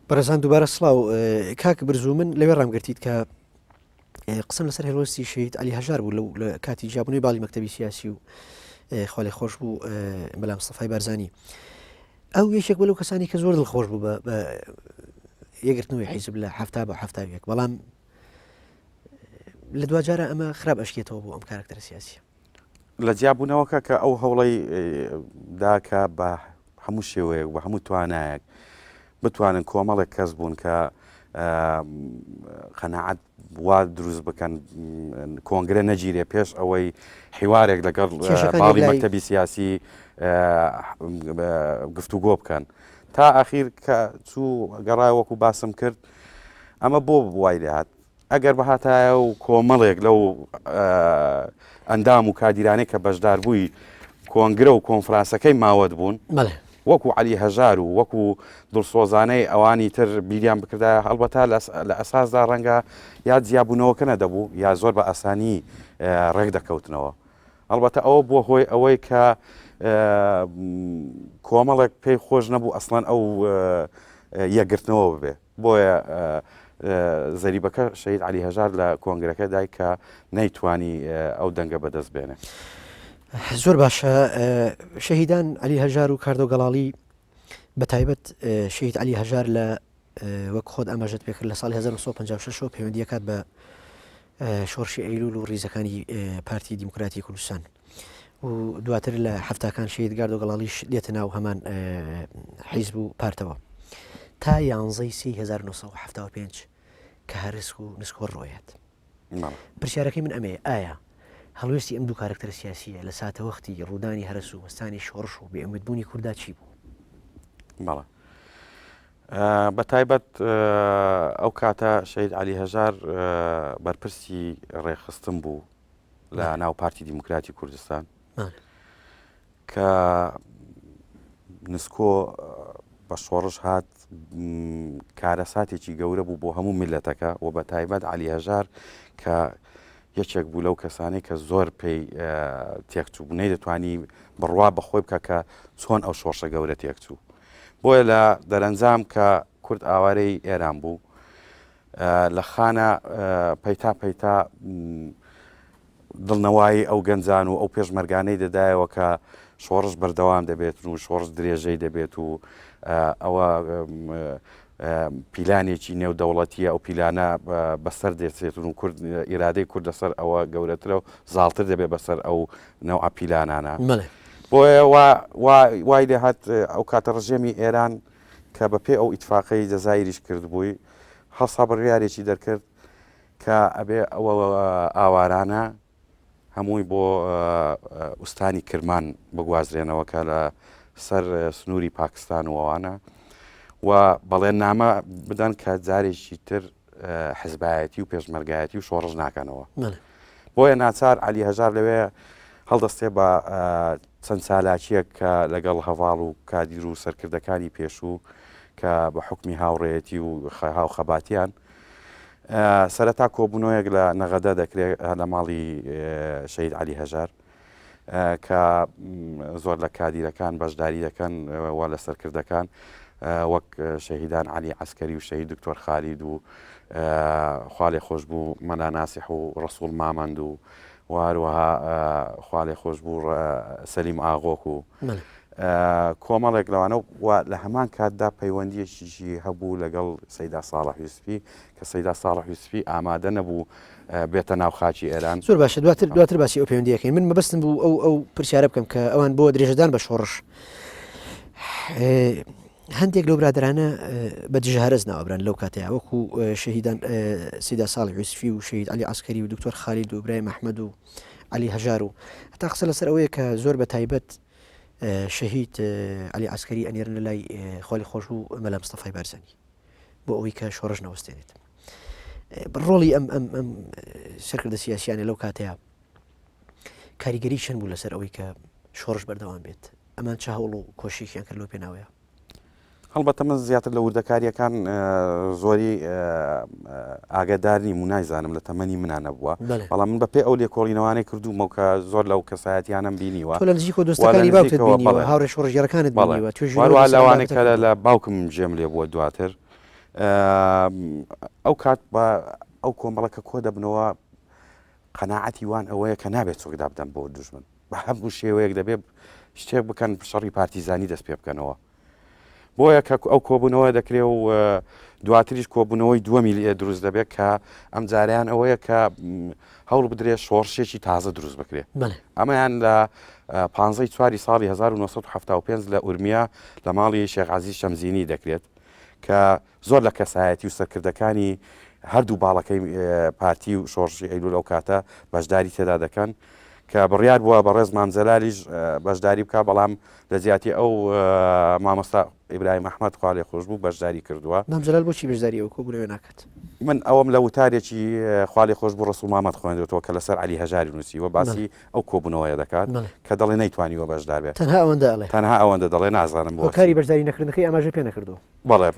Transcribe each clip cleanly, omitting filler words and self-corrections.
بەرەزان دووبارە سڵاو کاک برزوو من لەوێ ڕامگرتیت کە قسم لەسەر هێڵوەستی شەهید عەلی هەژار بوو لە کاتی جیاببوونی باڵی مەکتەبی سیاسی و خوا لێ خۆش بوو مەلا مستەفای بارزانی ئەو یەکێک بوو لەو کەسانی کە زۆر دڵخۆش بوو بە یەکگرتنەوەی حیزب لە هەفتا بە هەفتاوێک بەڵام لە دوجارە ئەمە خراپ ئەشکێتەوە بۆ ئەم کارکتەرە سیاسی لە جیاببوونەوەکە کە ئەو هەوڵی داکە بە هەموو شێوەیەک بە هەموو توانایەک بتوانن کۆمەڵێک کەس بوون کە قەناعەت وا دروست بکەن کۆنگرە نەگیرێ پێش ئەوەی حیوارێک لەگەڵ باڵی مەکتەبی سیاسی گفتوگۆ بکەن تا ئاخیر کە چوو گەڕای وەکو باسم کرد ئەمە بۆ وای لێهات ئەگەر بەهاتایە و کۆمەڵێک لەو ئەندام و کادیرانەی کە بەشدار بووی کۆنگرە و کۆنفرانسەکەی ماوەت بوون وەکو عەلی هەژار و وەکو دڵسۆزانەی ئەوانی تر بیریان بکردایە هەڵبەتا لە ئەساسدا ڕەنگە یا جیاببوونەوەکە نەدەبوو یا زۆر بە ئاسانی ڕێک دەکەوتنەوە هەڵبەتە ئەوە بووە هۆی ئەوەی کە کۆمەڵێک پێی خۆش نەبوو ئەسڵەن ئەو یەکگرتنەوە ببێ بۆیە زەریبەکە شەهید عەلی هەژار لە کۆنگرەکە دای کە نەیتوانی ئەو دەنگە بەدەست بێنێ زۆر باشە شەهیدان عەلی هەژار و کاردۆ گەڵاڵی بە تایبەت شەهید عەلی هەژار لە وەک خۆت ئاماژەت پێکرد لە ساڵی 1956 پەیوەندی کات بە شۆڕشی ئەیلول و ڕیزەکانی پارتی دیموکراتی کوردستان و دواتر لە هەفتاکان شەهید کاردۆ گەڵاڵیش دێتە ناو هەمان حیزب و پارتەوە تا 1975 کە هەرسک و نسکۆ ڕۆیەت پرسیارەکەی من ئەمەیە ئایا هەڵوێستی ئەم دوو کارکتەرە سیاسیە لە ساتە وەختی ڕوودانی هەرس و وەستانی شۆڕش و بێئومێدبوونی کووردا چی بوو؟ بەڵێ بە تایبەت ئەو کاتە شەهید عەلی هەژار بەرپرسی ڕێخستن بوو لە ناو پارتی دیموکراتی کوردستان کە نسکۆ بە شۆڕش هات کارەساتێکی گەورە بوو بۆ هەموو میلەتەکە و بە تایبەت عەلی هەژار کە یەکێک بوو لەو کەسانەی کە زۆر پێی تێکچوو بوو نەیدەتوانی بڕوا بەخۆی بکە کە چۆن ئەو شۆڕشە گەورە تێکچوو بۆیە لە دەرەنجام کە کورد ئاوارەی ئێران بوو لە خانە پەیتا پەیتا دڵنەوایی ئەو گەنجان و ئەو پێشمەرگانەی دەدایەوە کە شۆڕش بەردەوام دەبێت و شۆڕش درێژەی دەبێت و ئەوە پیلانێکی نێودەوڵەتیە ئەو پیلانە بەسەر دێتێت و کورد ئیرادەی کورد لەسەر ئەوە گەورەترە و زاڵتر دەبێت بەسەر ئەو نەوع پیلانانە بۆیە وای لێ هات ئەو کاتە ڕژێمی ئێران کە بەپێ ئەو ئیتفاقەی جەزایریش کرد بووی هەڵسا بڕیارێکی دەرکرد کە ئەبێ ئەوە ئاوارانە هەمووی بۆ ئوستانی کرمان بگوازرێنەوە کە لە سەر سنووری پاکستان و ئەوانە و بەڵێن نامە بدەن کە جارێکی تر حزبایەتی و پێشمەرگایەتی و شۆڕژ ناکەنەوە بۆیە ناچار عەلی هەژار لەوێ هەڵدەستێ بە چەند چالاکیەک کە لەگەڵ هەواڵ و کادیر و سەرکردەکانی پێشوو کە بە حکمی هاوڕێتی و هاوخەباتیان سەرەتا کۆبوونەوەیەک لە نەغەدە دەکرێت لە ماڵی شەهید عەلی هەژار کە زۆر لە کادیرەکان بەشداری دەکەن وا لە سەرکردەکان وەک شەهیدان عەلی عەسکەری و شەهید دکتۆر خالید و خوا لێ خۆش بوو مەلا ناسیح و ڕەسوڵ مامەند و هەروەها خوا لێ خۆش بوو سەلیم ئاغۆک و کۆمەڵێک لەوانە و لە هەمان کاتدا پەیوەندیەکیشی هەبوو لەگەڵ سەیدا ساڵح یوسفی کە سەیدا ساڵح یوسفی ئامادە نەبوو بێتە ناو خاکی ئێران زۆر باشە دواتر باسی ئەو پەیوەندیەکەی من مەبەستم بوو ئەو پرسیارە بکەم کە ئەوان بۆ درێژەدان بە شۆڕش هەندێک لەو برادرانە بە دژهارەز ناوەبران لەو کاتەیە وەکو شەهیدان سەیدا ساڵح یوسفی و شەهید عەلی عەسکەری و دکتۆر خالید و ئیبراهیم ئەحمەد و عەلی هەژار و هەتا قسە لەسەر ئەوەیە کە زۆر بە تایبەت شەهید عەلی عەسکەری ئەنێرن لای خوا لێ خۆش و مەلا مستەفای بارزانی بۆ ئەوەی کە شۆڕش نەوەستێنێت ڕۆڵی ئەم سەرکردە سیاسیانە لەو کاتەیە کاریگەری چەند بوو لەسەر ئەوەی کە شۆڕش بەردەوام بێت ئەمان چه هەوڵ و کۆشییان کرد لەو پێناوەیە هەڵبەتە من زیاتر لە وردەکاریەکان زۆری ئاگادارنی و نایزانم لە تەمەنی منانە بووە بەڵام من بەپێ ئەو لێکۆڵینەوانەی کردوومە کە زۆر لەو کەسایەتیانم بینیوە تۆ لە نزیک دۆستەکانی باوکت بینیوە هاوڕێ شۆڕژێرەکانت بینیوە وەروە لەوانێک کە لە باوکم ژێم لێ بووە دواتر ئەو کات بە ئەو کۆمەڵەکە کۆ دەبنەوە قەناعەتی وان ئەوەیە کە نابێت چۆکدا بدەن بۆ دوژمن بە هەموو شێوەیەک دەبێت شتێک بکەن شەڕی پارتیزانی دەست پێ بکەنەوە بۆیە کە ئەو کۆبوونەوە دەکرێت و دواتریش کۆبوونەوەی دووەمی دروست دەبێت کە ئەم جاریان ئەوەیە کە هەوڵ بدرێت شۆڕشێکی تازە دروست بکرێت ئەمەیان لە 15 ساڵی 1975 لە ئورمیا لە ماڵی شێخ عەزیز شەمزینی دەکرێت کە زۆر لە کەسایەتی و سەرکردەکانی هەردوو باڵەکەی پارتی و شۆڕشی ئەیلول ئەو کاتە بەشداری تێدا دەکەن کە بڕیار بووە بە ڕێز مامجەلالیش بەشداری بکە بەڵام لە زیاتی ئەو مامۆستا ئیبراهیم ئەحمەد خوا لێ خۆش بوو بەشداری کردووە. مامجەلال بۆچی بەشداری ئەو کۆبوونەوە ناکات؟ من ئەوەم لە وتارێکی خوا لێ خۆش بوو ڕەسوول مامەد خوێندرێتەوە کە لەسەر عەلی هەژاری نووسیوە باسی ئەو کۆبوونەوەیە دەکات کە دەڵێ نەیتوانیوە بەشدار بێت. تەنها ئەوەندە دەڵێ نازانم بۆ کاری بەشداری نەکردنەکەی ئاماژە پێ نەکردو. بەڵێ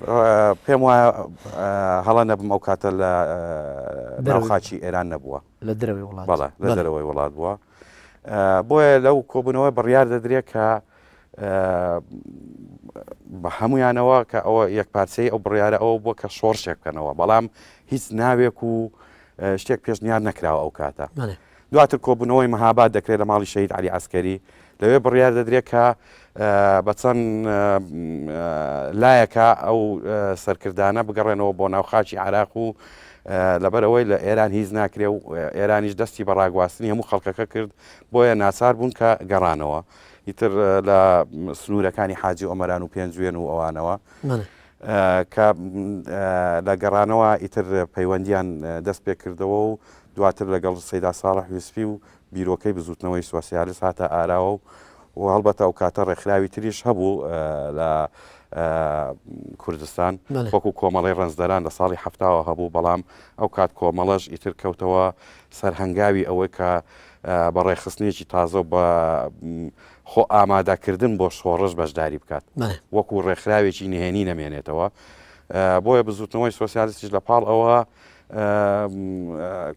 پێم وایە هەڵە نەبم ئەو کاتە لە ناوخاچی ئێران نەبووە لە دەرەوەی وڵات. بەڵێ لە دەرەوەی وڵات بووە. بۆیە لەو کۆبوونەوە بڕیار دەدرێت کە بە هەمویانەوە کە ئەوە یەکپارچەی ئەو بڕیارە ئەوە بووە کە شۆڕشێک بکەنەوە بەڵام هیچ ناوێک و شتێک پێشنیار نەکراوە ئەو کاتە. دواتر کۆبوونەوەی مەهاباد دەکرێت لە ماڵی شەهید عەلی عەسکەری لەوێ بڕیار دەدرێت کە بە چەند لایەکە ئەو سەرکردانە بگەڕێنەوە بۆ ناوخاچی عێراق و لەبەرەوەی لە ئێران هیچ ناکرێ و ئێرانیش دەستی بە ڕاگواستنی هەموو خەڵکەکە کرد بۆیە ناچار بوون کە گەڕانەوە ئیتر لە سنوورەکانی حاجی ئۆمەران و پێنجوێن و ئەوانەوە کە لە گەڕانەوە ئیتر پەیوەندیان دەست پێ کردەوە و دواتر لەگەڵ سەیدا ساڵح یوسفی و بیرۆکەی بزوتنەوەی سۆسیالیست هاتە ئاراوە و هەڵبەتە ئەو کاتە ڕێکخراوی تریش هەبوو لە کوردستان وەکو کۆمەڵی ڕەنزدەران لە ساڵی هەفتاوە هەبوو بەڵام ئەو کات کۆمەڵەش ئیتر کەوتەوە سەرهەنگاوی ئەوەی کە بە ڕێخستنیەکی تازە بە خۆ ئامادەکردن بۆ شۆڕش بەشداری بکات وەکو ڕێکخراوێکی نهێنی نەمێنێتەوە بۆیە بزوتنەوەی سۆسیالیستیش لە پاڵ ئەوە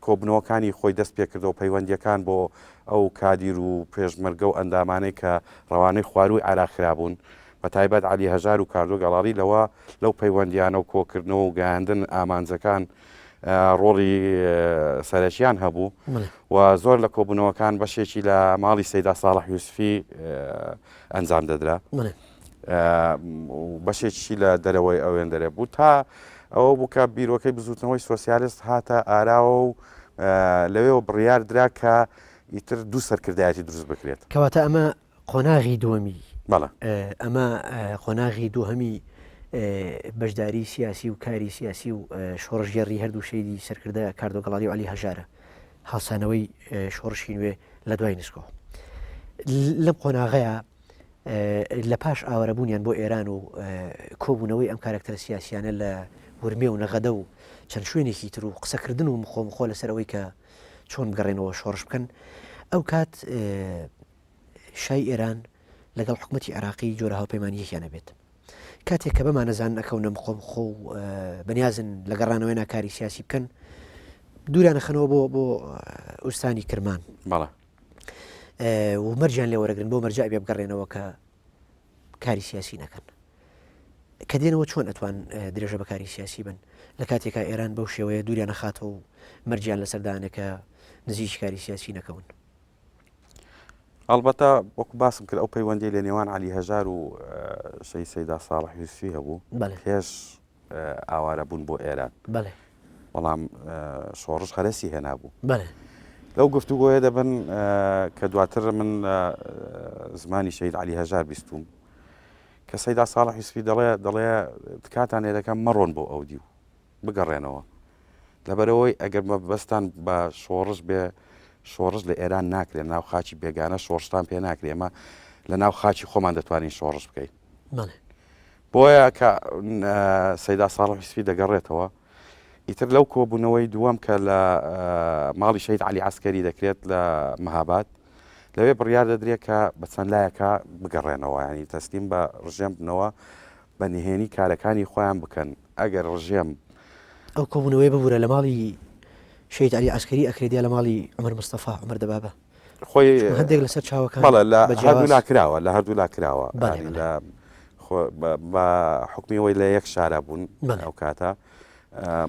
کۆبنەوەکانی خۆی دەست پێ کردەوە پەیوەندیەکان بۆ ئەو کادیر و پێشمەرگە و ئەندامانەی کە ڕەوانەی خواروی عێراق خرابوون بە تایبەت عەلی هەژار و کاردۆ گەڵاڵی لەو پەیوەندیانە و کۆکردنەوە و گەیاندن ئامانجەکان ڕۆڵی سەرەکیان هەبوو و زۆر لە کۆبوونەوەکان بەشێکی لە ماڵی سەیدا ساڵح یوسفی ئەنجام دەدرا بەشێکی لە دەرەوەی ئەوێن دەرێ بوو تا ئەوە بوو کە بیرۆکەی بزوتنەوەی سۆسیالیست هاتە ئاراوە و لەوێەوە بڕیار درا کە ئیتر دوو سەرکردایەتی دروست بکرێت کەواتە ئەمە قۆناغی دووەمی بەڵێ ئەمە قۆناغی دووهەمی بەشداری سیاسی و کاری سیاسی و شۆڕژێڕی هەردوو شەیدی سەرکردە کاردۆ گەڵاڵی و عەلی هەژارە هەڵسانەوەی شۆڕشی نوێ لە دوای نسکۆ لەم قۆناغەیە لە پاش ئاوارەبوونیان بۆ ئێران و کۆبوونەوەی ئەم کارکتەرە سیاسیانە لە ورمێ و نەغەدە و چەند شوێنێکی تر و قسەکردن و مخۆ لەسەرەوەی کە چۆن بگەڕێنەوە شۆڕش بکەن ئەو کات شای ئێران لەگەڵ حکومەتی عێراقی جۆرە هاوپەیمانیەکیانە بێت کاتێک کە بەمانەزان ئەکەونە مخۆ و بەنیازن لە گەڕانەوەی ناکاری سیاسی بکەن دوورانە خەنەوە بۆ ئوستانی کرمان و مەرجیان لێ وەرەگرن بۆ مەرجای بێ بگەڕێنەوە کە کاری سیاسی نەکەن کە دێنەوە چۆن ئەتوان درێژە بەکاری سیاسی بن لە کاتێکا ئێران بەو شێوەیە دووریان نەخاتەوە و مەرجیان لەسەردانەکە نزیک کاری سیاسی نەکەون. ئەلبەتە وەکو باسم کرد ئەو پەیوەندی لە نێوان عەلی هەژار و سەیدا ساڵح یوسفی هەبوو پێش ئاوارە بوون بۆ ئێران بەڵام شۆڕش هەرەسی هێنابوو لەو گفتوگۆیە دەبن کە دواتر من زمانی شەهید عەلی هەژار بیستوم کە سەیدا ساڵح یوسفی دەڵێ تکاتان لێ دەکەم مەڕۆن بۆ ئەو دی و بگەڕێنەوە لەبەرەوەی ئەگەر مەبەستان بە شۆڕش بێ شۆڕش لە ئێران ناکرێت ناو خاچی بێگانە شۆڕشتان پێ ناکرێ ئەمە لە ناو خاچی خۆمان دەتوانین شۆڕش بکەین بۆیە کە سەیدا ساڵح یوسفی دەگەڕێتەوە ئیتر لەو کۆبوونەوەی دووەم کە لە ماڵی شەهید عەلی عەسکەری دەکرێت لە مەهاباد لەوێ بڕیار دەدرێت کە بە چەند لایەکە بگەڕێنەوە ینی تەسلیم بە ڕژێم بنەوە بە نهێنی کارەکانی خۆیان بکەن ئەگەر ڕژێم ئەو کۆبوونەوەی ببوورە لە ماڵی شەهید عەلی عەسکەری ئەکرێتیا لە ماڵی عومەر مستەفا عومەر دەبابە خۆی هەندێک لەسەر چاوەکان بەڵێ لە هەردوو لا کراوە لە هەردوو لا کراوە بە حکمیەوەی لە یەک شارە بوون ئەو کاتە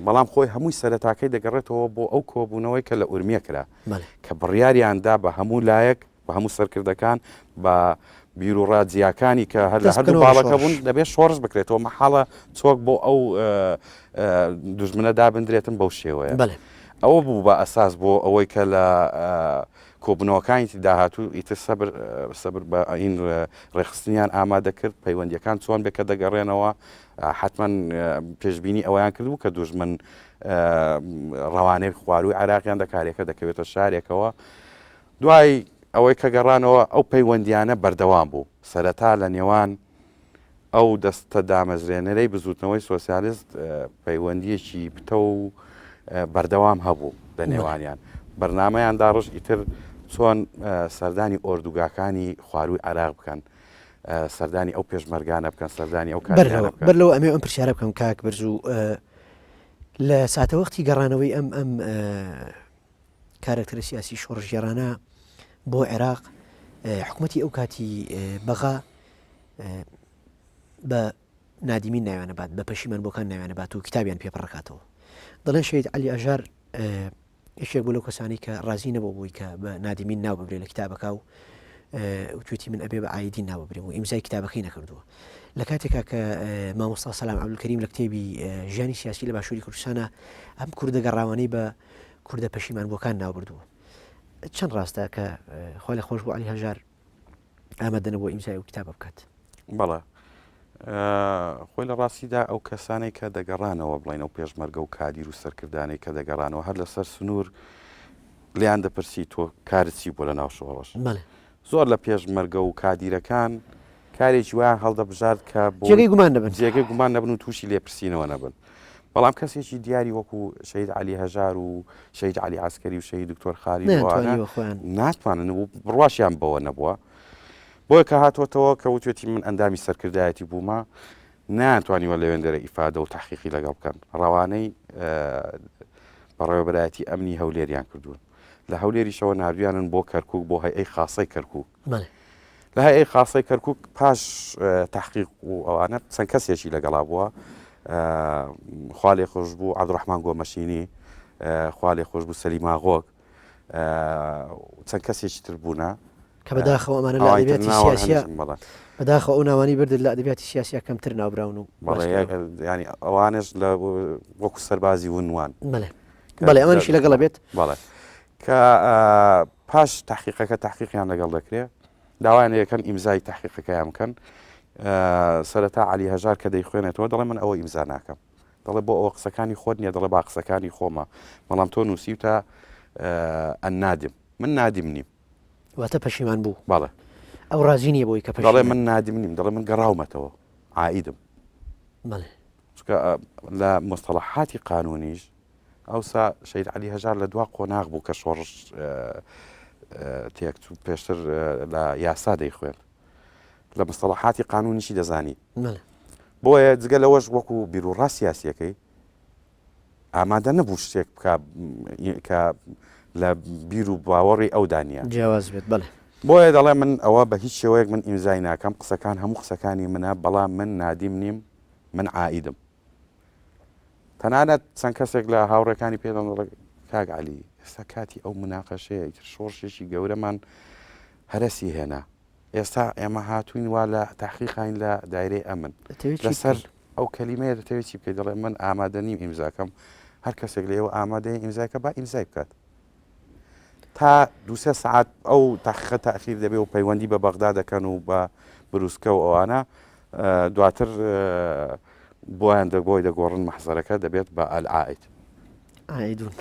بەڵام خۆی هەمووی سەرەتاکەی دەگەڕێتەوە بۆ ئەو کۆبوونەوەی کە لە ئورمیە کرا کە بڕیاریاندا بە هەموو لایەک بە هەموو سەرکردەکان بە بیرروڕاجیاکانی کە هەر لە هەردوو باڵەکە بوون دەبێت شۆڕش بکرێتەوە مەحاڵە چۆک بۆ ئەو دوژمنە دابدرێتن بەو شێوەیە ئەوە بوو بە ئەساس بۆ ئەوەی کە لە کۆبنەوەکانی داهاتوو ئیتر سەبر بە ئین ڕێخستنیان ئامادە کرد پەیوەندیەکان چۆن بێ کە دەگەڕێنەوە حتمما پێشببینی ئەویان کردبوو کە دوژمن ڕەوانەی خواروی عراقیان دەکارێکە دەکەوێتە شارێکەوە دوای ئەوەی کە گەڕانەوە ئەو پەیوەندیانە بەردەوام بوو سەرەتا لە نێوان ئەو دەستە دامەزرێنەرەی بزوتنەوەی سۆسیالیست پەیوەندیەکی پتە و بەردەوام هەبوو لە نێوانیان بەرنمەیان داڕژ ئیتر چۆن سەردانی ئۆردوگاکانی خواروی عراق بکەن سەردانی ئەو پێشمەرگانە بکەن سەردانی ئەو بەر لەوە ئەمێ ئەم پرسیارە بکەم کاک بەرزوو لە ساتەوەختی گەڕانەوەی ئەم کارکتەرە سیاسی شۆڕژگەرانە بۆ عێراق حکوومەتی ئەو کاتی بەغا بە نادیمین ناوێنە بات بە پەشیمان بۆکان ناوێنە بات و کتابیان پێپڕکاتەوە دەڵێن شەید عەلی ئەژار یەکێک بۆ لەو کەسانی کە ڕازی نەبوو بووی کە بە نادیمین ناو ببرێ لە کتابەکە و توێتی من ئەبێ بە ئایدین ناو ببرێ و ئیمزای کتابەکەی نەکردووە لە کاتێکا کە مامۆستا سەلام عەبدولکەریم لە کتێبی ژیانی سیاسی لە باشووری کوردستانە ئەم کوردە گەڕاوانەی بە کوردە پەشیمان بۆکان ناو بردووە چەند ڕاستە کە خۆی لە خۆش بۆ عەلی هەژار ئامادەنە بۆ ئیمزای و کتابە بکات بەڵێ خۆی لە ڕاستیدا ئەو کەسانەی کە دەگەڕانەوە بڵین ئەو پێشمەرگە و کادیر و سەرکردانەی کە دەگەڕانەوە هەر لەسەر سنوور لیان دەپرسی تۆ کارچی بۆ لە ناو شۆڕش زۆر لە پێشمەرگە و کادیرەکان کارێکی وایان هەڵدەبژات کە بۆ جێگەی گومان نەبن و تووشی لێپرسینەوە نەبن بەڵام کەسێکی دیاری وەکو شەید عەلی هەژار و شەید عەلی عەسکەری و شەید دکتۆر خالیل ناتوانن و بڕواشیان بەوە نەبووە بۆیە کە هاتوۆتەوە کە وتێتی من ئەندامی سەرکردایەتی بوومە ناتوانیوە لەوێندەرە ئیفادە و تەحقیقی لەگەڵ بکەن ڕەوانەی بەڕێوەبەرایەتی ئەمنی هەولێریان کردوون لە هەولێریشەوە نردویانن بۆ کەرکووک بۆ هەیئەی خاسەی کەرکووک لە هەیئەی خاسەی کەرکووک پاش تەحقیق و ئەوانە چەند کەسێکی لەگەڵا بووە خوا لێ خۆش بوو عەبدوڕەحمان گۆمەشینی خوا لێ خۆش بوو سەلیم ئاغۆک چەند کەسێکی تر بوونە کە بەداخەوە ئەمانە لە ئەدەبیاتی سیاسیە بەداخەوە ئەو ناوانی بردن لە ئەدەبیاتی سیاسیە کەمتر ناوبراون و ینی ئەوانش لە وەکو سەربازی ونوان بەڵێ ئەوانیشی لەگەڵە بێت بەڵێ کە پاش تەحقیقەکە تەحقیقیان لەگەڵ دەکرێت داوایان یەکەن ئیمزای تەحقیقەکەیان بکەن سەرەتا عەلی هەژار کە دەیخوێنێتەوە دەڵێ من ئەوە ئیمزا ناکەم دەڵێ بۆ ئەوە قسەکانی خۆت نییە دەڵێ با قسەکانی خۆمە بەڵام تۆ نووسیتە ئەنادم من نادیم نیم واتە پەشیمان بوو بەڵێ ئەو ڕازی نییە بۆی کە دەڵێ من نادیم نیم دەڵێ من گەڕاومەتەوە عائیدم لە مستەڵەحاتی قانونیش ئەوسا شەید عەلی هەژار لە دوا قۆناغ بوو کە شۆڕش تێکچوو پێشتر لە یاسا دەیخوێن لە مستەڵەحاتی قانونیشی دەزانی بۆیە جگە لەوەش وەکو بیرروڕا سیاسیەکەی ئامادە نەبوو شتێک بکە کە لە بیر و باوەڕی ئەو دانیە جیاواز بێت بڵێ بۆیە دەڵێ من ئەوە بە هیچ شێوەیەک من ئیمزای ناکەم قسەکان هەموو قسەکانی منە بەڵام من نادیم نیم من عائیدم تەنانەت چەند کەسێک لە هاوڕێکانی پێدەڵ کاک عەلی ئێستا کاتی ئەو مناقەشەیە ئیتر شۆڕشێکی گەورەمان هەرەسی هێنا ئێستا ئێمە هاتوین وا لە تەحقیقین لە دایرەی ئەمن لەسەر ئەو کەلیمەیە دەتەوێت چی بکەیت دەڵێ من ئامادە نیم ئیمزاکەم هەر کەسێک لێەوە ئامادەیە ئیمزایکە با ئیمزای بکات تا دووسێ سعات ئەو تەحقیقە تەخیر دەبێ و پەیوەندی بە بەغدا دەکەن و بە بروسکە و ئەوانە دواتر بۆیان بۆی دەگۆڕن مەحزەرەکە دەبێت بە ئەلعائید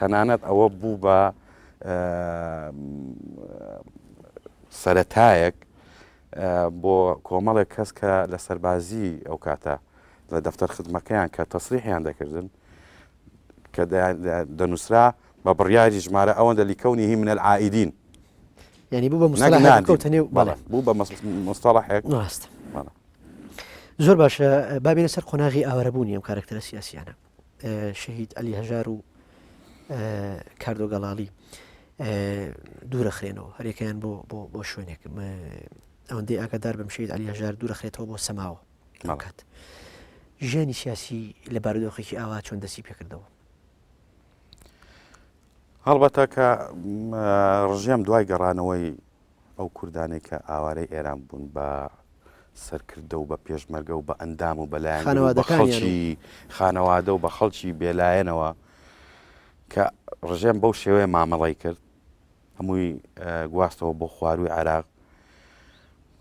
تەنانەت ئەوە بوو بە سەرەتایەک بۆ کۆمەڵێک کەس کە لە سەربازی ئەو کاتە لە دەفتەر خزمەکەیان کە تەسریحیان دەکردن کە دەنووسرا بە بڕیاری ژمارە ئەوەندە لیکەونیهی من العائیدین یعنی بوو بە مستەڵەحێک کەوتنێ بوو بە مستەڵەحێک ڕاست زۆر باشە بابینە سەر قۆناغی ئاوارەبوونی ئەم کارکتەرە سیاسیانە شەهید عەلی هەژار و کاردۆ گەڵاڵی دوورەخرێنەوە هەرێکیان بۆ شوێنێک ئەوەندەی ئاگادار بم شەهید عەلی هەژار دوورەخرێتەوە بۆ سەماوە کات ژیانی سیاسی لە بارودۆخێکی ئاوا چۆن دەستی پێکردەوە. هەڵبەتە کە ڕژێم دوای گەڕانەوەی ئەو کوردانەی کە ئاوارەی ئێران بوون بە سەرکردە و بە پێشمەرگە و بە ئەندام و بەلایەن بە خەڵکی خانەوادە و بە خەڵکی بێلایەنەوە کە ڕژێم بەو شێوەیە مامەڵی کرد هەمووی گواستەوە بۆ خواروی عێراق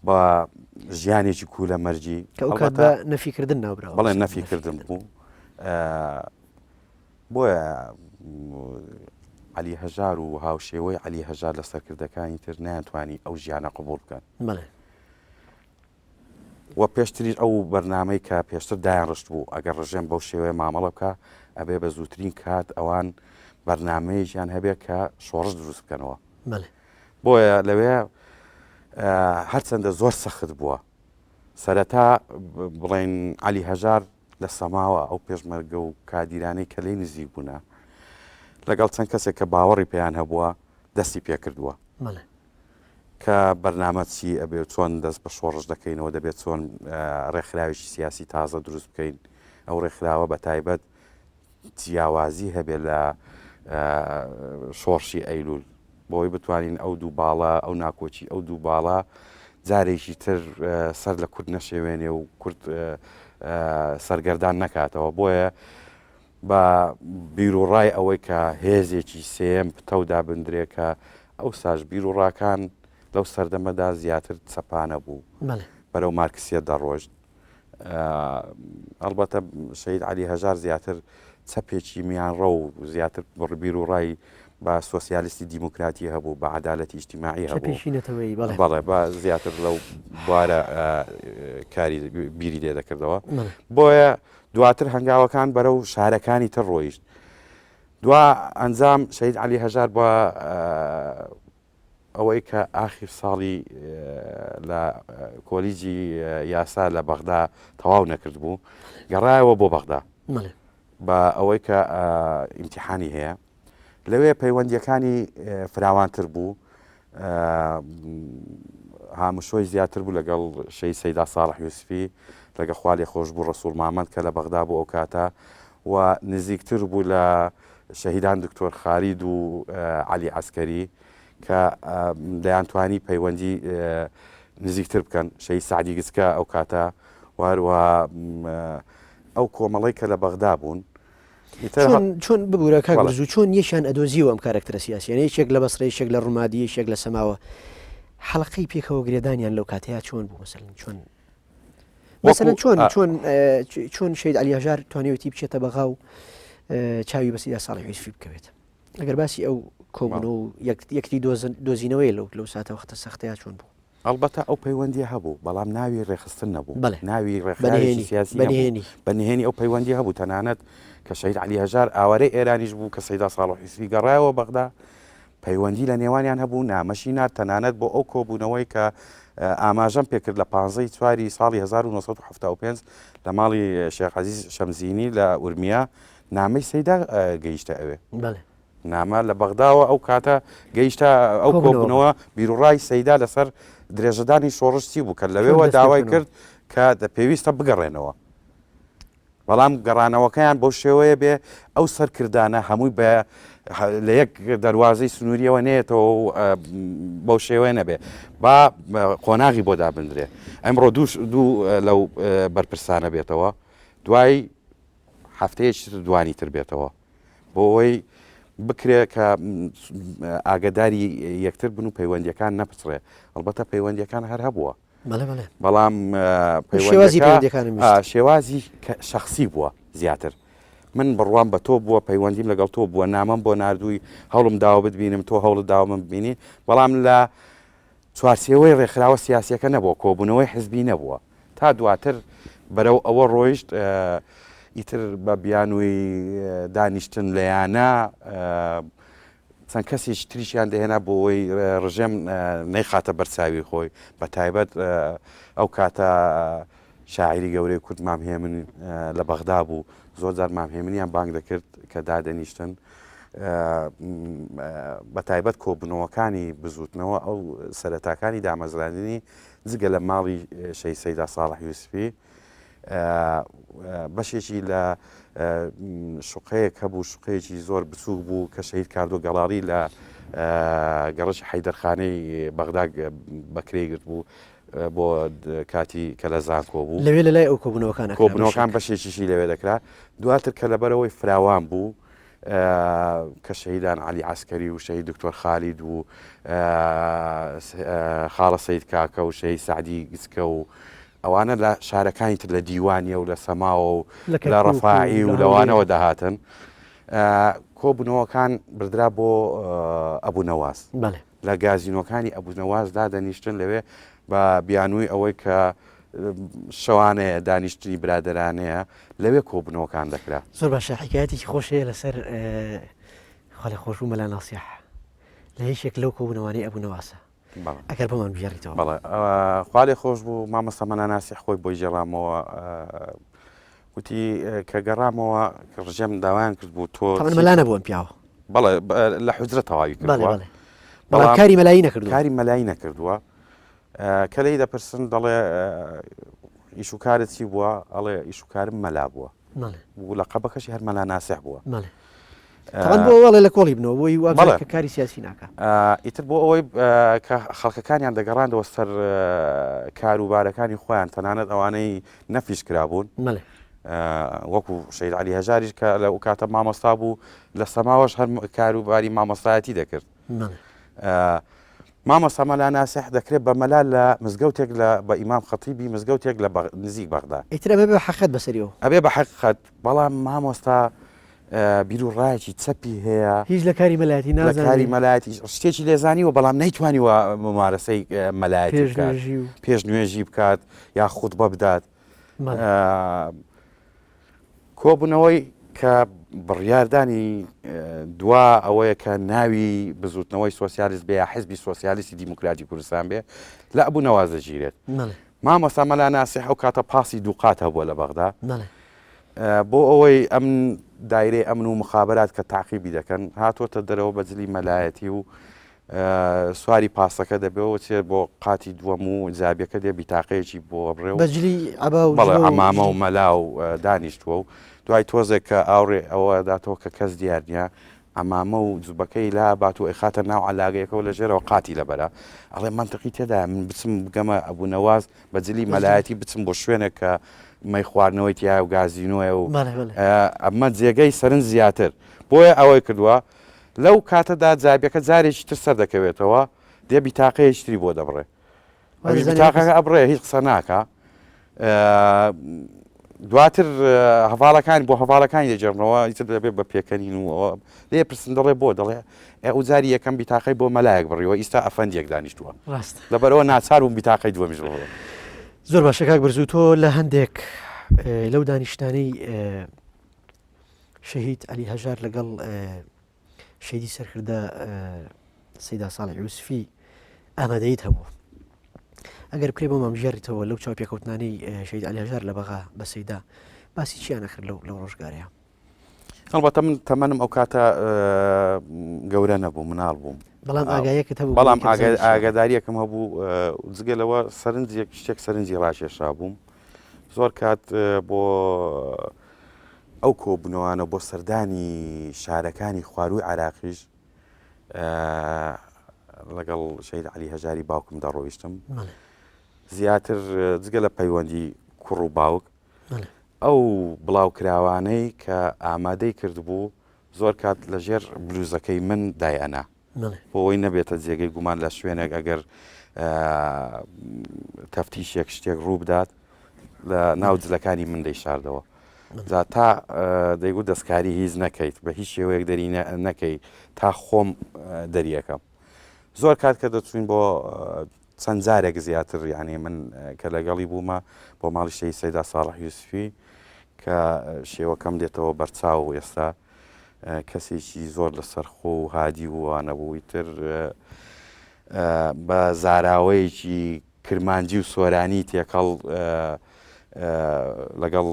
بە ژیانێکی کوولە مەرجی بە نەفیکردن ناوبراوە بەڵێ نەفیکردن بوو بۆیە علی هەژار و هاوشێوەی علی هەژار لە سەرکردەکانی تر نایانتوانی ئەو ژیانە قبوڵ بکەن و پێشتری ئەو بەرنامەی کە پێشتر دایان ڕشت بوو ئەگەر ڕژێم بەو شێوەیە مامەڵە بکە ئەبێ بە زووترین کات ئەوان بەرنامەیەکیان هەبێت کە شۆڕش دروست بکەنەوە بۆیە لەوێ هەرچەندە زۆر سەخت بووە سەرەتا بڵێن علی هەژار لە سەماوە ئەو پێشمەرگە و کادیرانەی کە لێی نزیک بوونە لەگەڵ چەند کەسێک کە باوەڕی پێیان هەبووە دەستی پێکردووە کە بەرنامە چی ئەبێت چۆن دەست بە شۆڕش دەکەینەوە دەبێت چۆن ڕێکخراوێکی سیاسی تازە دروست بکەین ئەو ڕێکخراوە بە تایبەت جیاوازی هەبێت لە شۆڕشی ئەیلول بۆی بتوانین ئەو دوو باڵا ئەو ناکۆچی ئەو دوو باڵا جارێکی تر سەر لە کورد نەشێوێنێ و کورد سەرگەردان نەکاتەوە بۆیە بە بیرروڕای ئەوەی کە هێزێکی سێم پتەودا بندرێکە ئەو ساژ بیرروڕاکان لەو سەردەمەدا زیاتر چەپانە بوو بەرەو مارکسیە دەڕۆژت ئەلبەتە شەید علی هەژار زیاتر چەپێکی میانڕە و زیاتر بیرروڕای بە سۆسیالیستی دیموکراتی هەبوو بە عەدالەتی ئیجتیماعی هەبوو بەڵێ بە زیاتر لەو بوارە کاری بیری لێ دەکردەوە بۆیە دواتر هەنگاوەکان بەرەو شارەکانی تر ڕۆیشت دوا ئەنجام شەید علی هەژار بە ئەوەی کە ئاخر ساڵی لە کۆلیجی یاسا لە بەغدا تەواو نەکرد بوو گەڕایەوە بۆ بەغدا بە ئەوەی کە ئیمتیحانی هەیە لەوێ پەیوەندیەکانی فراوانتر بوو هامشۆی زیاتر بوو لەگەڵ شەی سەیدا ساڵح یوسفی لەگە خوا لێ خۆش بوو ڕەسوڵ مامەد کە لە بەغدا بوو ئەو کاتە و نزیکتر بوو لە شەهیدان دکتۆر خالید و علی عەسکەری کە دەیانتوانی پەیوەندی نزیکتر بکەن شەی سعدی گچکە ئەو کاتە واروە ئەو کۆمەڵی کە لە بەغدا بوون چۆن ببوورە کاگرز و چۆن یەشان ئەدۆزیوە ئەم کارکتەرە سیاسیانە یەکێک لە بەسڕە یەکێک لە ڕوومادی یەکێک لە سەماوە حەڵقەی پێکەوە گرێدانیان لەو کاتەیە چۆن بوو مەسەلەن چۆن شەید علی هەژار توانێتی بچێتە بەغا و چاوی بە سیدا ساڵحی یوسفی بکەوێت ئەگەر باسی ئەو کۆبوون و یەکتی دۆزینەوەی لەو ساتە وەختە سەختەیە چۆن بوو ئەلبەتە ئەو پەیوەندی هەبوو بەڵام ناوی ڕێخستن نەبوو ناوی ڕێکخراوێکی سیاسی بەنهێنی ئەو پەیوەندی هەبوو تەنانەت کە شەید علی هەژار ئاوارەی ئێرانیش بوو کە سەیدا ساڵح یوسفی گەڕایەوە بەغدا پەیوەندی لە نێوانیان هەبوو نامەشی نات تەنانەت بۆ ئەو کۆبوونەوەی کە ئاماژەم پێکرد لە 15 چواری ساڵی 1975 لە ماڵی شێخ عەزیز شەمزینی لە ئورمیا نامەی سەیدا گەیشتە ئەوێ نامە لە بەغداوە ئەو کاتە گەیشتە ئەو کۆبوونەوە بیرروڕای سەیدا لەسەر درێژەدانی شۆڕشتی بوو کە لەوێەوە داوای کرد کە پێویستە بگەڕێنەوە بەڵام گەڕانەوەکەیان بەو شێوەیە بێ ئەو سەرکردانە هەمووی بە لە یەک دەواازەی سنووریەوە نێتەوە بەو شێوەیە نەبێ با قۆناغی بۆ دابدرێ ئەمڕۆ دوو لەو بەرپرسانە بێتەوە دوای هەفتەیەکی دوانی تر بێتەوە بۆ ئەوەی بکرێت کە ئاگداری یەکتر بن و پەیوەندیەکان نەپچڕێ ئەلبەتە پەیوەندیەکان هەر هەبووە بەڵام شێوازی شخصی بووە زیاتر من بڕوام بە تۆ بووە پەیوەندیم لەگەڵ تۆ بووە نامەم بۆ نردووی هەوڵم داوە ببینم تۆ هەوڵ داوامم ببینی بەڵام لە چوارچێوەی ڕێکخراوە سیاسیەکە نەبووە کۆبوونەوەی حزبی نەبووە تا دواتر بەرەو ئەوە ڕۆیشت ئیتر بە بیانووی دانیشتن لەیانە چەند کەسێکی تریشیان دەهێنا بۆ ئەوەی ڕژێم نەیخاتە بەرچاوی خۆی بە تایبەت ئەو کاتە شاعیری گەورەی کورد مامهێمن لە بەغدا بوو زۆر جار مامهێمنیان بانگ دەکرد کە دادەنیشتن بە تایبەت کۆبوونەوەکانی بزوتنەوە ئەو سەرەتاکانی دامەزراندنی جگە لە ماڵی شەی سەیدا ساڵح یوسفی بەشێکی لە شوقەیەک هەبوو شوقەیەکی زۆر بچوو بوو کە شەهید کاردۆ گەڵاڕی لە گەڕەشی حەیدەرخانەی بەغدا بەکرێگرت بوو بۆ کاتی کە لە زانکۆ بوو لەوێ لە لای ئەو کۆبنەوەکان بەشێکیشی لەوێ دەکرا دواتر کە لەبەرەوەی فراوان بوو کە شەهیدان عەلی عەسکەری و شەهید دکتۆر خالید و خاڵە سەید کاکە و شەهید سعدی گچکە و ئەوانە لە شارەکانی تر لە دیوانیە و لە سەماوە و لە ڕەفاعی و لەوانەوە دەهاتن کۆبوونەوەکان بردرا بۆ ئەبوونەواز لە گازینۆکانی ئەبوونەوازدا دەنیشتن لەوێ بە بیانووی ئەوەی کە شەوانەیە دانیشتنی برادرانەیە لەوێ کۆبوونەوەکان دەکرا زۆر باشە حکایەتێکی خۆشەیە لەسەر خاڵی خۆش و مەلا ناسیح لە هیچێک لەو کۆبوونەوانەی ئەبوونەواسە ئەگەر بەمان بژێڕیتەوە بەڵێ خاڵی خۆش بوو مامۆستا مەلا ناسیح خۆی بۆی جێڕامەوە وتی کە گەڕامەوە ڕژێم داوایان کرد بوو تۆ مەلا نەبووم پیاوە بەڵێ لە حوجرە تەواوی کردووە بەڵام کاری مەلایی نەکردووە کاری مەلایی نەکردووە کە لی دەپرسن دەڵێ ئیشوکارت چی بووە ئەڵێ ئیشوکارم مەلا بووە و لە قەبەکەشی هەر مەلا ناسیح بووە بۆ وەڵێ لە کۆڵی بنەوە بۆی وابزانە کە کاری سیاسی ناکە ئیتر بۆ ئەوەی کە خەڵکەکانیان دەگەڕاندەوە سەر کاروبارەکانی خۆیان تەنانەت ئەوانەی نەفیش کرابوون وەکو شەید عەلی هەژاریش کە لە کاتە مامۆستا بوو لە سەماوەش هەر کاروباری مامۆستایەتی دەکرد مامۆستا مەلا ناسیح دەکرێت بە مەلا لە مزگەوتێک بە ئیمام خەتیبی مزگەوتێک لە نزیک بەغدا ئیتر ئەبێ بە حەقیقەت بەسەریەوە ئەبێ بە حەقیقەت بەڵام مامۆستا بیر و ڕایەکی چەپی هەیە هیچ لە کاری مەلایەتی نازانێت لە کاری مەلایەتی شتێکی لێزانیوە بەڵام نەیتوانیوە ممارەسەی مەلایەتی بکات پێش نوێژی بکات یا خوتبە بدات کۆبوونەوەی کە بڕیاردانی دوا ئەوەیە کە ناوی بزوتنەوەی سۆسیالیست بێ یا حیزبی سۆسیالیستی دیموکراتی کوردستان بێ لە ئەبوونەواز دەگیرێت مامۆستا مەلا ناسیح ئەو کاتە پاسی دووقات هەبووە لە بەغدا بۆ ئەوەی ئەم دایرەی ئەمن و مخابرات کە تاقیبی دەکەن هاتوۆتە دەرەوە بەجلی مەلایەتی و سواری پاسەکە دەبێەوە چێت بۆ قاتی دووەم و جابیەکە دێ بیتاقەیەکی بۆ بڕێ و بەجلی بەڵێ ئەمامە و مەلا و دانیشتووە و دوای تۆزێک کە ئاوڕێ ئەوە داتەوە کە کەس دیار نییە ئەمامە و جوبەکەی لا بات و ئەخاتە ناو عەلاگەیەکەوە لە ژێرەوە قاتی لەبەرە ئەڵێ منتەقی تێدا من بچم بگەمە ئەبوونەواز بەجلی مەلایەتی بچم بۆ شوێنێک کە مەی خواردنەوەی تیا و گازینۆیە و ئەمە جێگەی سەرنج زیاتر بۆیە ئەوەی کردووە لەو کاتەدا جابیەکە جارێکی تر سەر دەکەوێتەوە دێ بیتاقەیەشتری بۆ دەبڕێ بیتاقەکە ئەبڕێ هیچ قسە ناکە دواتر هەواڵەکانی بۆ هەواڵەکانی دەجێڕنەوە ئیتر دەبێت بە پێکەنین و لێ پرسن دەڵێ بۆ دەڵێ ئەو جاری یەکەم بیتاقەی بۆ مەلایەک بڕیەوە ئیستا ئەفەندێک دانیشتووە لەبەرەوە ناچار و بیتاقەی دووەمیش بڕەوە زۆر باشە کاک بەرزوو تۆ لە هەندێک لەو دانیشتانەی شەهید عەلی هەژار لەگەڵ شەیدی سەرکردە سەیدا ساڵح یوسفی ئامادەیت هەبوو ئەگەر پرێ بۆ مامژێڕیتەوە لەو چاو پێکەوتنانەی شەهید عەلی هەژار لە بەغا بە سەیدا باسی چیان نەکرد لەو ڕۆژگارەیە هەڵبەتە من تەمەنم ئەو کاتە گەورە نەبوو مناڵ بووم بەڵام ئاگایەکەت هەبوو بەڵام ئاگاداریەکەم هەبوو جگەلەوە سەرنجێک شتێک سەرنجی ڕاکێشا بووم زۆر کات بۆ ئەو کۆبوونەوانە بۆ سەردانی شارەکانی خواروی عراقیش لەگەڵ شەهید عەلی هەژاری باوکم دەڕۆیشتم زیاتر جگە لە پەیوەندی کوڕ و باوک ئەو بڵاوکراوانەی کە ئامادەی کردبوو زۆر کات لەژێر بلوزەکەی من دایەنا بۆەوەی نەبێتە جێگەی گومان لە شوێنێک ئەگەر تەفتیشێک شتێک ڕوو بدات لە ناو جلەکانی من دەیشاردەوە جا تا دەیگوت دەستکاری هیچ نەکەیت بە هیچ شێوەیەک دەری نەکەی تا خۆم دەریەکەم زۆر کات کە دەچوین بۆ چەند جارێک زیاتر یعنی من کە لەگەڵی بوومە بۆ ماڵی شەهید سەیدا ساڵح یوسفی کە شێوەکەم دێتەوە بەرچاو و ئێستا کەسێکی زۆر لەسەر خۆ و هادی وانە بووی تر بە زاراوەیەکی کرمانجی و سۆرانی تێکەڵ لەگەڵ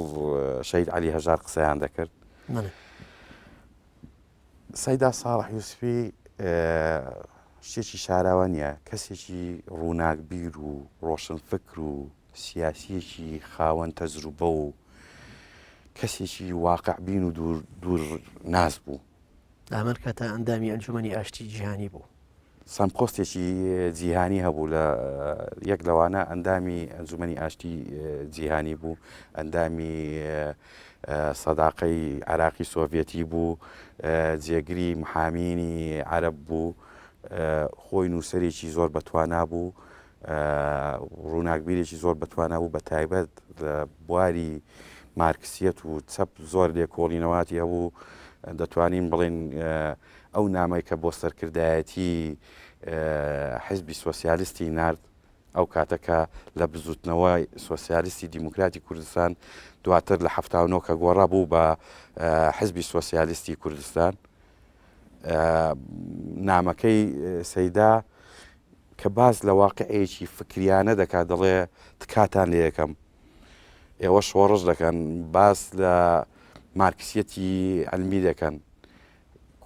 شەهید عەلی هەژار قسەیان دەکرد سەیدا ساڵح یوسفی شتێکی شاراوە نییە کەسێکی ڕووناکبیر و ڕۆشنفکر و سیاسیەکی خاوەن تەجروبە و کەسێکی واقع بین و دوور ناز بوو. ئامان کاتە ئەندامی ئەنجومەنی ئاشتی جیهانی بوو. سەمپۆستێکی جیهانی هەبوو لە یەک لەوانە ئەندامی ئەنجومەنی ئاشتی جیهانی بوو، ئەندامی سەداقەی عراقی سۆڤێتی بوو، جێگری محامینی عەرەب بوو، خۆی نووسەرێکی زۆر بەتوانا بوو، ڕووناکبیرێکی زۆر بەتوانا بوو، بە تایبەت بواری مارکسیەت و چەپ زۆر لێکۆڵینەواتی هەبوو. دەتوانین بڵێن ئەو نامەی کە بۆ سەرکردایەتی حیزبی سۆسیالیستی نارد ئەو کاتەکە لە بزوتنەوەی سۆسیالیستی دیموکراتی کوردستان دواتر لە 79 کە گۆڕا بوو بە حیزبی سۆسیالیستی کوردستان. نامەکەی سەیدا کە باز لە واقعەیەکی فکریانە دەکات، دەڵێ تکاتان لێ یەکەم، ئێوە شۆڕش دەکەن، باس لە مارکسیەتی علمی دەکەن.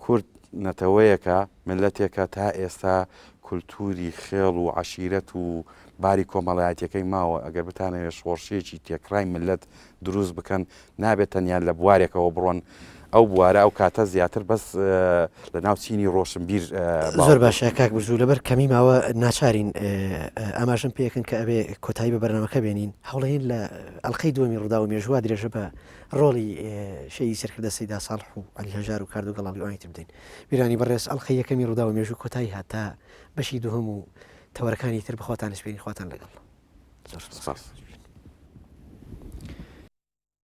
کورد نەتەوەیەکە ملەتێکە تا ئێستا کولتوری خێڵ و عەشیرەت و باری کۆمەڵایەتیەکەی ماوە. ئەگەر بتانەوێت شۆڕشەیەکی تێکڕای ملت دروست بکەن، نابێت تەنیان لە بوارێکەوە بڕۆن ئەو بوارە ئەو کاتە زیاتر بەس لە ناو چینی ڕۆشنبیر. زۆر باشە کاک بژوو، لەبەر کەمی ماوە ناچارین ئاماژەم پێکن کە ئەبێ کۆتایی بە بەرنامەکە بێنین. هەوڵەیەن لە ئەڵقەی دووەمی ڕوودا و مێژووا درێژە بە ڕۆڵی شەیدی سەرکردە سەیدا ساڵح و عەلی هەژار و کاردوگەڵاڵی ئەوانی تر بدەین. بیرانی بەڕێز ئەڵقەی یەکەمی ڕوودا و مێژوو کۆتایی هات تا بەشی دووهەم و تەوەرەکانی تر بخواتان سپێنی خواتان لەگەڵ. زۆر سپاس.